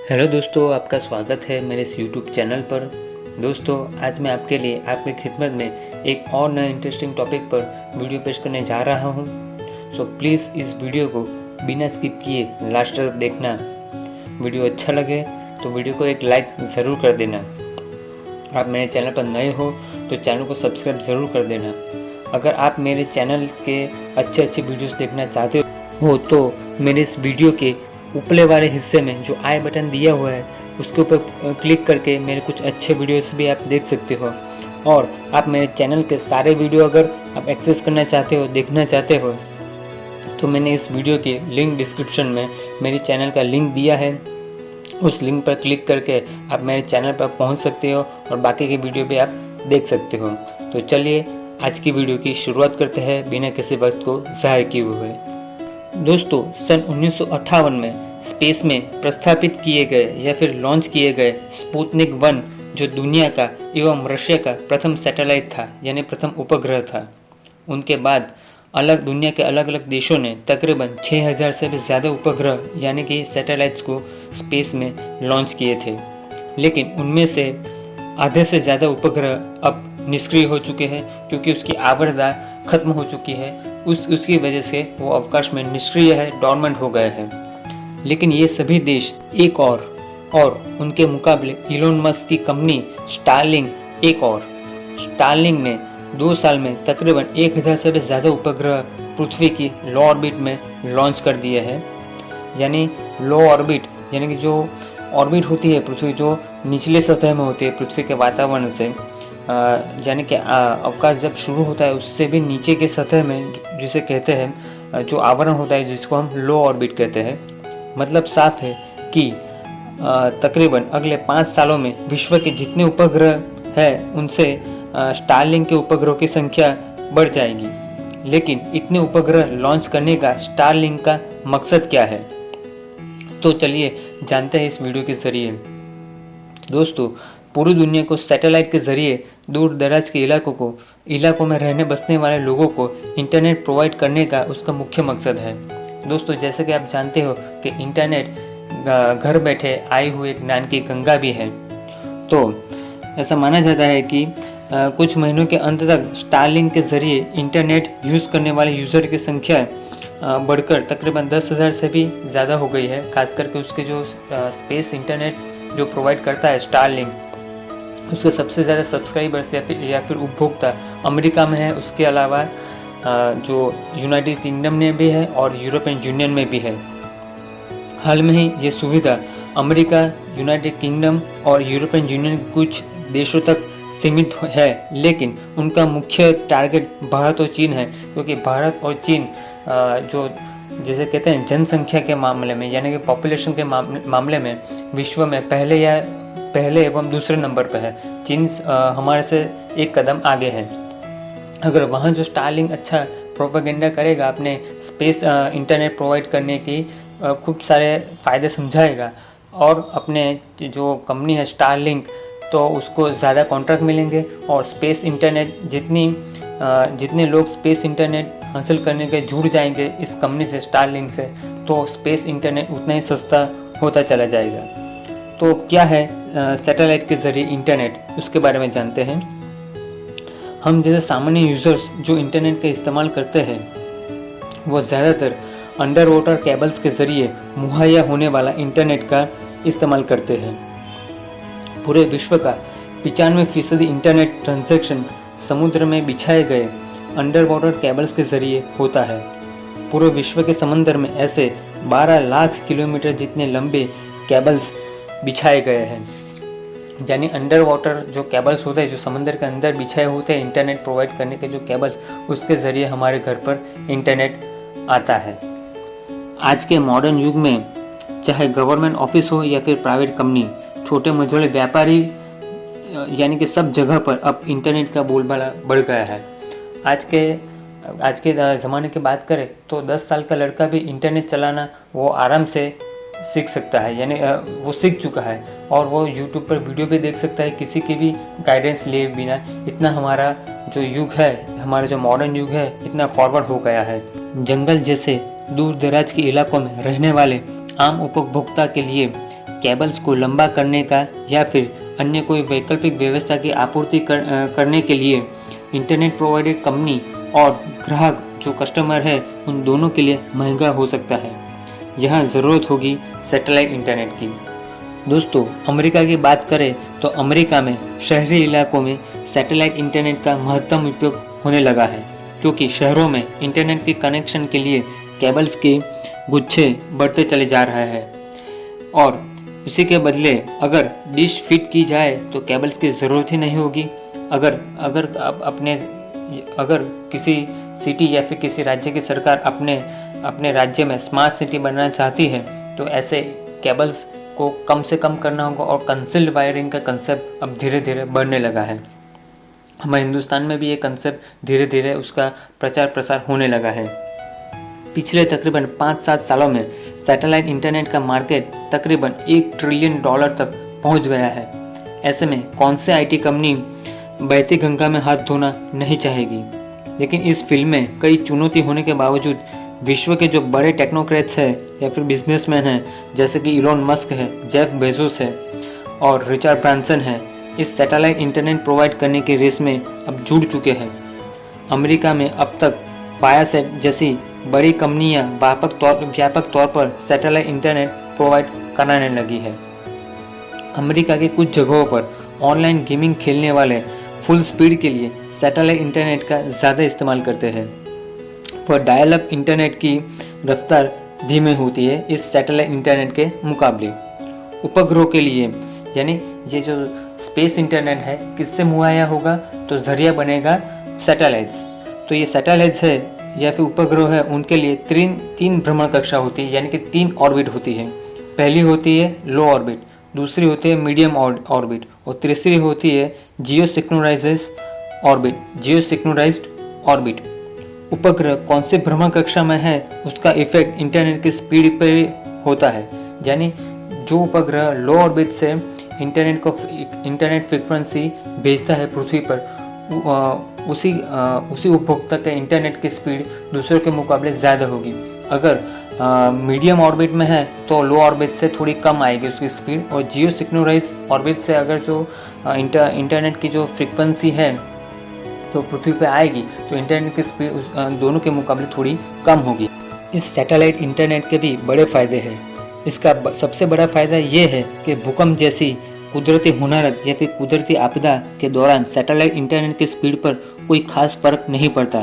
Hello दोस्तों, आपका स्वागत है मेरे इस यूट्यूब चैनल पर। दोस्तों, आज मैं आपके लिए आपकी खिदमत में एक और नए इंटरेस्टिंग टॉपिक पर वीडियो पेश करने जा रहा हूं। सो प्लीज़ इस वीडियो को बिना स्किप किए लास्ट तक देखना। वीडियो अच्छा लगे तो वीडियो को एक लाइक ज़रूर कर देना। आप मेरे चैनल पर नए हो तो चैनल को सब्सक्राइब ज़रूर कर देना। अगर आप मेरे चैनल के अच्छे वीडियोस देखना चाहते हो तो मेरे इस वीडियो के ऊपरले वाले हिस्से में जो आई बटन दिया हुआ है उसके ऊपर क्लिक करके मेरे कुछ अच्छे वीडियोस भी आप देख सकते हो। और आप मेरे चैनल के सारे वीडियो अगर आप एक्सेस करना चाहते हो, देखना चाहते हो, तो मैंने इस वीडियो के लिंक डिस्क्रिप्शन में मेरे चैनल का लिंक दिया है। उस लिंक पर क्लिक करके आप मेरे चैनल पर पहुंच सकते हो और बाकी के वीडियो भी आप देख सकते हो। तो चलिए आज की वीडियो की शुरुआत करते हैं बिना किसी वक्त को ज़ाया किए हुए। दोस्तों, सन 1958 में स्पेस में प्रस्थापित किए गए या फिर लॉन्च किए गए स्पुतनिक 1 जो दुनिया का एवं रशिया का प्रथम सैटेलाइट था, यानी प्रथम उपग्रह था। उनके बाद दुनिया के अलग अलग देशों ने तकरीबन 6000 से भी ज़्यादा उपग्रह यानी कि सैटेलाइट्स को स्पेस में लॉन्च किए थे। लेकिन उनमें से आधे से ज़्यादा उपग्रह अब निष्क्रिय हो चुके हैं क्योंकि उसकी आवर्धता खत्म हो चुकी है। उसकी वजह से वो अवकाश में निष्क्रिय है, डॉर्मेंट हो गए हैं। लेकिन ये सभी देश एक और उनके मुकाबले इलोन मस्क की कंपनी स्टारलिंक ने 2 साल में तकरीबन 1000 से भी ज़्यादा उपग्रह पृथ्वी की लो ऑर्बिट में लॉन्च कर दिए हैं। यानी लो ऑर्बिट यानी कि जो ऑर्बिट होती है पृथ्वी, जो निचले सतह में होती है पृथ्वी के वातावरण से, यानी कि अवकाश जब शुरू होता है उससे भी नीचे के सतह में जिसे कहते हैं जो आवरण होता है, जिसको हम लो ऑर्बिट कहते हैं। मतलब साफ है कि तकरीबन अगले 5 सालों में विश्व के जितने उपग्रह हैं उनसे स्टारलिंक के उपग्रहों की संख्या बढ़ जाएगी। लेकिन इतने उपग्रह लॉन्च करने का स्टारलिंक का मकसद क्या है, तो चलिए जानते हैं इस वीडियो के जरिए। दोस्तों, पूरी दुनिया को सैटेलाइट के जरिए दूर दराज के इलाकों में रहने बसने वाले लोगों को इंटरनेट प्रोवाइड करने का उसका मुख्य मकसद है। दोस्तों, जैसे कि आप जानते हो कि इंटरनेट घर बैठे आई हुई एक ज्ञान की गंगा भी है। तो ऐसा माना जाता है कि कुछ महीनों के अंत तक स्टारलिंक के जरिए इंटरनेट यूज़ करने वाले यूज़र की संख्या बढ़कर तकरीबन 10,000 से भी ज़्यादा हो गई है। खास करके उसके जो स्पेस इंटरनेट जो प्रोवाइड करता है स्टारलिंक, उसके सबसे ज़्यादा सब्सक्राइबर्स या फिर उपभोक्ता अमेरिका में है। उसके अलावा जो यूनाइटेड किंगडम में भी है और यूरोपियन यूनियन में भी है। हाल में ही ये सुविधा अमेरिका, यूनाइटेड किंगडम और यूरोपियन यूनियन कुछ देशों तक सीमित है, लेकिन उनका मुख्य टारगेट भारत और चीन है, क्योंकि भारत और चीन जो जिसे कहते हैं जनसंख्या के मामले में यानी कि पॉपुलेशन के मामले में विश्व में पहले एवं दूसरे नंबर पर है। चीन हमारे से एक कदम आगे है। अगर वहाँ जो स्टारलिंक अच्छा प्रोपेगेंडा करेगा, अपने स्पेस इंटरनेट प्रोवाइड करने की खूब सारे फ़ायदे समझाएगा और अपने जो कंपनी है स्टारलिंक, तो उसको ज़्यादा कॉन्ट्रैक्ट मिलेंगे और स्पेस इंटरनेट जितने लोग स्पेस इंटरनेट हासिल करने के जुड़ जाएंगे इस कंपनी से, स्टारलिंक से, तो स्पेस इंटरनेट उतना ही सस्ता होता चला जाएगा। तो क्या है सैटेलाइट के ज़रिए इंटरनेट, उसके बारे में जानते हैं। हम जैसे सामान्य यूज़र्स जो इंटरनेट का इस्तेमाल करते हैं वो ज़्यादातर अंडर वाटर केबल्स के ज़रिए मुहैया होने वाला इंटरनेट का इस्तेमाल करते हैं। पूरे विश्व का 95% इंटरनेट ट्रांजैक्शन समुद्र में बिछाए गए अंडर वाटर केबल्स के ज़रिए होता है। पूरे विश्व के समंदर में ऐसे 12 लाख किलोमीटर जितने लंबे केबल्स बिछाए गए हैं। यानी अंडर वाटर जो केबल्स होते हैं, जो समंदर के अंदर बिछाए होते हैं इंटरनेट प्रोवाइड करने के जो केबल्स, उसके ज़रिए हमारे घर पर इंटरनेट आता है। आज के मॉडर्न युग में चाहे गवर्नमेंट ऑफिस हो या फिर प्राइवेट कंपनी, छोटे मझोले व्यापारी, यानी कि सब जगह पर अब इंटरनेट का बोलबाला बढ़ गया है। आज के ज़माने की बात करें तो 10 साल का लड़का भी इंटरनेट चलाना वो आराम से सीख सकता है, यानी वो सीख चुका है और वो यूट्यूब पर वीडियो भी देख सकता है किसी की भी गाइडेंस लिए बिना। इतना हमारा जो युग है, हमारा जो मॉडर्न युग है, इतना फॉरवर्ड हो गया है। जंगल जैसे दूर दराज के इलाकों में रहने वाले आम उपभोक्ता के लिए केबल्स को लंबा करने का या फिर अन्य कोई वैकल्पिक व्यवस्था की आपूर्ति करने के लिए इंटरनेट प्रोवाइडर कंपनी और ग्राहक जो कस्टमर है उन दोनों के लिए महंगा हो सकता है। यहाँ ज़रूरत होगी सैटेलाइट इंटरनेट की। दोस्तों, अमेरिका की बात करें तो अमेरिका में शहरी इलाकों में सैटेलाइट इंटरनेट का महत्तम उपयोग होने लगा है, क्योंकि शहरों में इंटरनेट के कनेक्शन के लिए केबल्स के गुच्छे बढ़ते चले जा रहे हैं और उसी के बदले अगर डिश फिट की जाए तो केबल्स की ज़रूरत ही नहीं होगी। अगर किसी सिटी या फिर किसी राज्य की सरकार अपने राज्य में स्मार्ट सिटी बनाना चाहती है तो ऐसे केबल्स को कम से कम करना होगा और कंसील्ड वायरिंग का कंसेप्ट अब धीरे धीरे बढ़ने लगा है। हमारे हिंदुस्तान में भी ये कंसेप्ट धीरे धीरे उसका प्रचार प्रसार होने लगा है। पिछले तकरीबन 5-7 सालों में सैटेलाइट इंटरनेट का मार्केट तकरीबन $1 ट्रिलियन तक पहुंच गया है। ऐसे में कौन से आईटी कंपनी बहती गंगा में हाथ धोना नहीं चाहेगी। लेकिन इस फील्ड में कई चुनौती होने के बावजूद विश्व के जो बड़े टेक्नोक्रेट्स हैं या फिर बिजनेसमैन हैं, जैसे कि इलॉन मस्क है, जेफ बेजोस है और रिचर्ड ब्रांसन है, इस सैटेलाइट इंटरनेट प्रोवाइड करने की रेस में अब जुड़ चुके हैं। अमेरिका में अब तक वायासेट जैसी बड़ी कंपनियां व्यापक तौर पर सैटेलाइट इंटरनेट प्रोवाइड कराने लगी है। अमेरिका के कुछ जगहों पर ऑनलाइन गेमिंग खेलने वाले फुल स्पीड के लिए सैटेलाइट इंटरनेट का ज़्यादा इस्तेमाल करते हैं, पर डायल अप इंटरनेट की रफ्तार धीमी होती है इस सैटेलाइट इंटरनेट के मुकाबले। उपग्रहों के लिए यानी ये जो स्पेस इंटरनेट है किससे मुहैया होगा, तो जरिया बनेगा सैटेलाइट्स। तो ये सैटेलाइट्स है या फिर उपग्रह है, उनके लिए तीन भ्रमण कक्षा होती है, यानी कि 3 ऑर्बिट होती है। पहली होती है लो ऑर्बिट, दूसरी होती है मीडियम ऑर्बिट और तीसरी होती है जियो सिक्वेनाइज्ड ऑर्बिट। उपग्रह कौन से भ्रमण कक्षा में है उसका इफेक्ट इंटरनेट की स्पीड पर होता है। यानी जो उपग्रह लो ऑर्बिट से इंटरनेट फ्रीक्वेंसी भेजता है पृथ्वी पर, उसी उपभोक्ता के इंटरनेट की स्पीड दूसरों के मुकाबले ज़्यादा होगी। अगर मीडियम ऑर्बिट में है तो लो ऑर्बिट से थोड़ी कम आएगी उसकी स्पीड, और जियो सिक्वेनाइज्ड ऑर्बिट से अगर जो इंटरनेट की जो फ्रीक्वेंसी है तो पृथ्वी पे आएगी तो इंटरनेट की स्पीड दोनों के मुकाबले थोड़ी कम होगी। इस सैटेलाइट इंटरनेट के भी बड़े फ़ायदे हैं। इसका सबसे बड़ा फ़ायदा ये है कि भूकंप जैसी कुदरती होनारत या फिर कुदरती आपदा के दौरान सैटेलाइट इंटरनेट की स्पीड पर कोई खास फर्क नहीं पड़ता,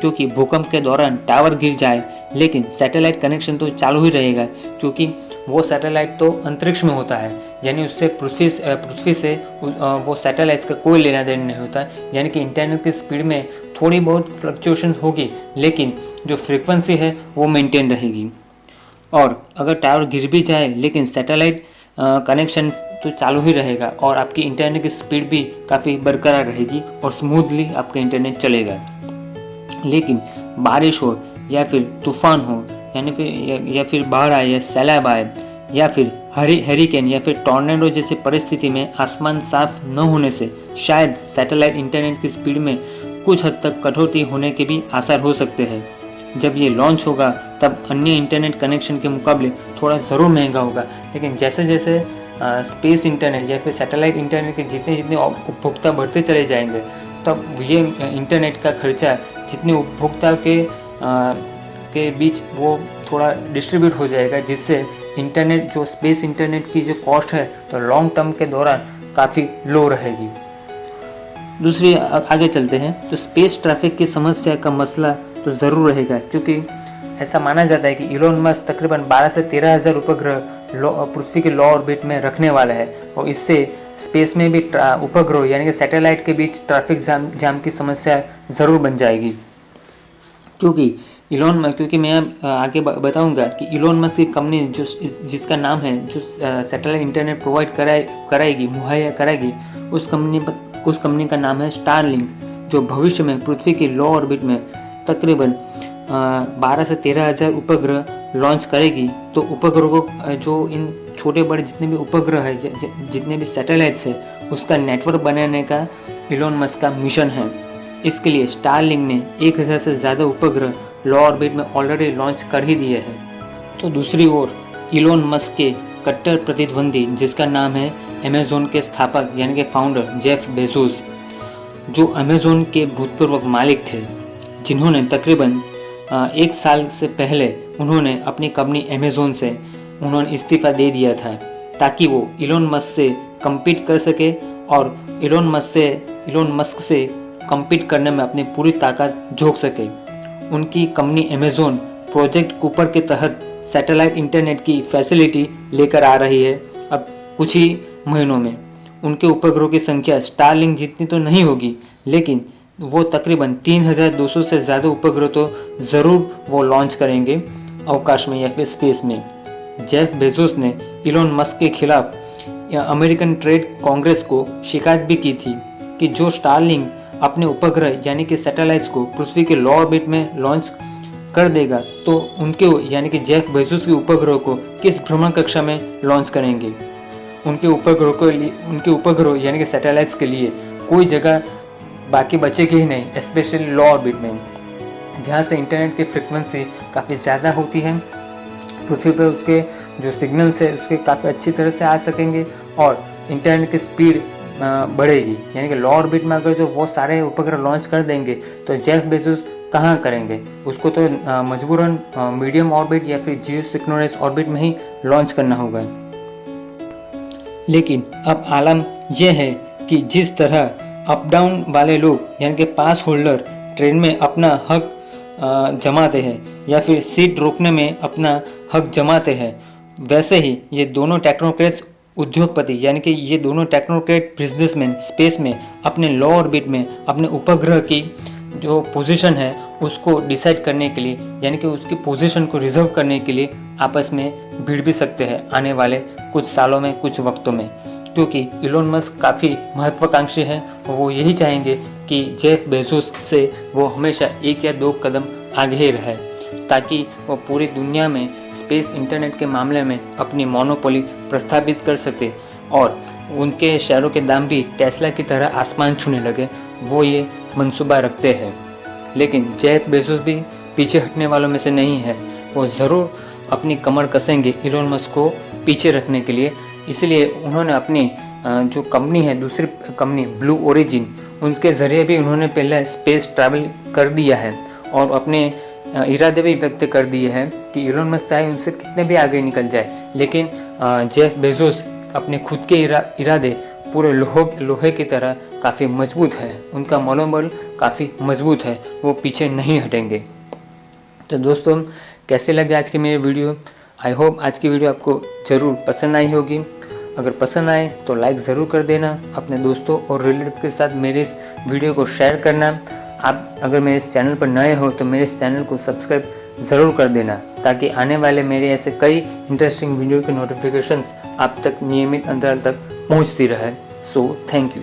क्योंकि भूकंप के दौरान टावर गिर जाए लेकिन सैटेलाइट कनेक्शन तो चालू ही रहेगा, क्योंकि वो सैटेलाइट तो अंतरिक्ष में होता है, यानी उससे पृथ्वी से वो सैटेलाइट्स का कोई लेना देना नहीं होता। यानी कि इंटरनेट की स्पीड में थोड़ी बहुत फ्लक्चुएशन होगी लेकिन जो फ्रीक्वेंसी है वो मेंटेन रहेगी। और अगर टावर गिर भी जाए लेकिन सैटेलाइट कनेक्शन तो चालू ही रहेगा और आपकी इंटरनेट की स्पीड भी काफ़ी बरकरार रहेगी और स्मूथली आपका इंटरनेट चलेगा। लेकिन बारिश हो या फिर तूफान हो या फिर बाढ़ आए या सैलाब आए या फिर हरिकेन या फिर टॉर्नेडो जैसी परिस्थिति में आसमान साफ न होने से शायद सैटेलाइट इंटरनेट की स्पीड में कुछ हद तक कटौती होने के भी आसार हो सकते हैं। जब ये लॉन्च होगा तब अन्य इंटरनेट कनेक्शन के मुकाबले थोड़ा ज़रूर महंगा होगा, लेकिन जैसे जैसे स्पेस इंटरनेट या फिर सैटेलाइट इंटरनेट के जितने उपभोक्ता बढ़ते चले जाएंगे तब ये इंटरनेट का खर्चा जितने उपभोक्ता के बीच वो थोड़ा डिस्ट्रीब्यूट हो जाएगा, जिससे इंटरनेट जो स्पेस इंटरनेट की जो कॉस्ट है तो लॉन्ग टर्म के दौरान काफ़ी लो रहेगी। दूसरी आगे चलते हैं तो स्पेस ट्रैफिक की समस्या का मसला तो ज़रूर रहेगा, क्योंकि ऐसा माना जाता है कि इलोन मस्क तकरीबन 12 से 13 हज़ार उपग्रह पृथ्वी के लो ऑर्बिट में रखने वाला है और इससे स्पेस में भी उपग्रह यानी कि सैटेलाइट के बीच ट्रैफिक जाम की समस्या ज़रूर बन जाएगी। क्योंकि मैं आगे बताऊंगा कि इलोन मस्क की कंपनी जिसका नाम है जो सैटेलाइट इंटरनेट प्रोवाइड कराएगी मुहैया कराएगी, उस कंपनी का नाम है स्टारलिंक, जो भविष्य में पृथ्वी के लो ऑर्बिट में तकरीबन 12 से 13 हज़ार उपग्रह लॉन्च करेगी। तो उपग्रह को जो इन छोटे बड़े जितने भी उपग्रह है जितने भी सैटेलाइट्स है उसका नेटवर्क बनाने का इलोन मस्क का मिशन है। इसके लिए स्टारलिंक ने 1000 से ज़्यादा उपग्रह लो ऑर्बिट में ऑलरेडी लॉन्च कर ही दिए हैं। तो दूसरी ओर इलोन मस्क के कट्टर प्रतिद्वंदी जिसका नाम है अमेज़न के स्थापक यानी कि फाउंडर जेफ बेजोस, जो अमेज़न के भूतपूर्व मालिक थे, जिन्होंने तकरीबन 1 साल से पहले उन्होंने अपनी कंपनी अमेज़न से उन्होंने इस्तीफ़ा दे दिया था ताकि वो इलोन मस्क से कम्पीट कर सके और इलोन मस्क से कम्पीट करने में अपनी पूरी ताकत झोंक सके। उनकी कंपनी अमेज़न प्रोजेक्ट कूपर के तहत सैटेलाइट इंटरनेट की फैसिलिटी लेकर आ रही है। अब कुछ ही महीनों में उनके उपग्रहों की संख्या स्टारलिंक जितनी तो नहीं होगी, लेकिन वो तकरीबन 3200 से ज़्यादा उपग्रह तो ज़रूर वो लॉन्च करेंगे अवकाश में या फिर स्पेस में। जेफ बेजोस ने इलोन मस्क के खिलाफ अमेरिकन ट्रेड कांग्रेस को शिकायत भी की थी कि जो स्टारलिंक अपने उपग्रह यानी कि सैटेलाइट्स को पृथ्वी के लो ऑर्बिट में लॉन्च कर देगा तो उनके यानी कि जेफ बेजोस के उपग्रह को किस भ्रमण कक्षा में लॉन्च करेंगे। उनके उपग्रह यानी कि सैटेलाइट्स के लिए कोई जगह बाकी बचेगी ही नहीं, स्पेशली लो ऑर्बिट में जहाँ से इंटरनेट की फ्रिक्वेंसी काफ़ी ज़्यादा होती है। पृथ्वी पर उसके जो सिग्नल्स है उसके काफ़ी अच्छी तरह से आ सकेंगे और इंटरनेट की स्पीड बढ़ेगी। यानी कि लो ऑर्बिट में अगर जो वो सारे उपग्रह लॉन्च कर देंगे तो जेफ बेजोस कहाँ करेंगे, उसको तो मजबूरन मीडियम ऑर्बिट या फिर जियोसिंक्रोनस ऑर्बिट में ही लॉन्च करना होगा। लेकिन अब आलम यह है कि जिस तरह अप डाउन वाले लोग यानी कि पास होल्डर ट्रेन में अपना हक जमाते हैं या फिर सीट रोकने में अपना हक जमाते हैं, वैसे ही ये दोनों टेक्नोक्रेट्स उद्योगपति यानी कि ये दोनों टेक्नोक्रेट बिजनेसमैन स्पेस में अपने लो ऑर्बिट में अपने उपग्रह की जो पोजीशन है उसको डिसाइड करने के लिए यानी कि उसकी पोजीशन को रिजर्व करने के लिए आपस में भिड़ भी सकते हैं आने वाले कुछ सालों में, कुछ वक्तों में, क्योंकि इलोन मस्क काफ़ी महत्वाकांक्षी हैं और वो यही चाहेंगे कि जेफ बेजोस से वो हमेशा 1 या 2 कदम आगे ही रहे ताकि वो पूरी दुनिया में स्पेस इंटरनेट के मामले में अपनी मोनोपोली प्रस्थापित कर सके और उनके शेयरों के दाम भी टेस्ला की तरह आसमान छूने लगे। वो ये मंसूबा रखते हैं। लेकिन जेफ बेजोस भी पीछे हटने वालों में से नहीं है, वो ज़रूर अपनी कमर कसेंगे इलोन मस्क को पीछे रखने के लिए। इसलिए उन्होंने अपनी जो कंपनी है, दूसरी कंपनी ब्लू ओरिजिन, उनके ज़रिए भी उन्होंने पहले स्पेस ट्रैवल कर दिया है और अपने इरादे भी व्यक्त कर दिए हैं कि इलोन मस्क चाहे उनसे कितने भी आगे निकल जाए, लेकिन जेफ बेजोस अपने खुद के इरादे पूरे लोहे की तरह काफ़ी मजबूत है, उनका मनोबल काफ़ी मजबूत है, वो पीछे नहीं हटेंगे। तो दोस्तों, कैसे लगे आज की मेरी वीडियो? आई होप आज की वीडियो आपको ज़रूर पसंद आई होगी। अगर पसंद आए तो लाइक ज़रूर कर देना, अपने दोस्तों और रिलेटिव के साथ मेरे इस वीडियो को शेयर करना। आप अगर मेरे इस चैनल पर नए हो तो मेरे इस चैनल को सब्सक्राइब ज़रूर कर देना ताकि आने वाले मेरे ऐसे कई इंटरेस्टिंग वीडियो की नोटिफिकेशंस आप तक नियमित अंतराल तक पहुंचती रहे। So thank you.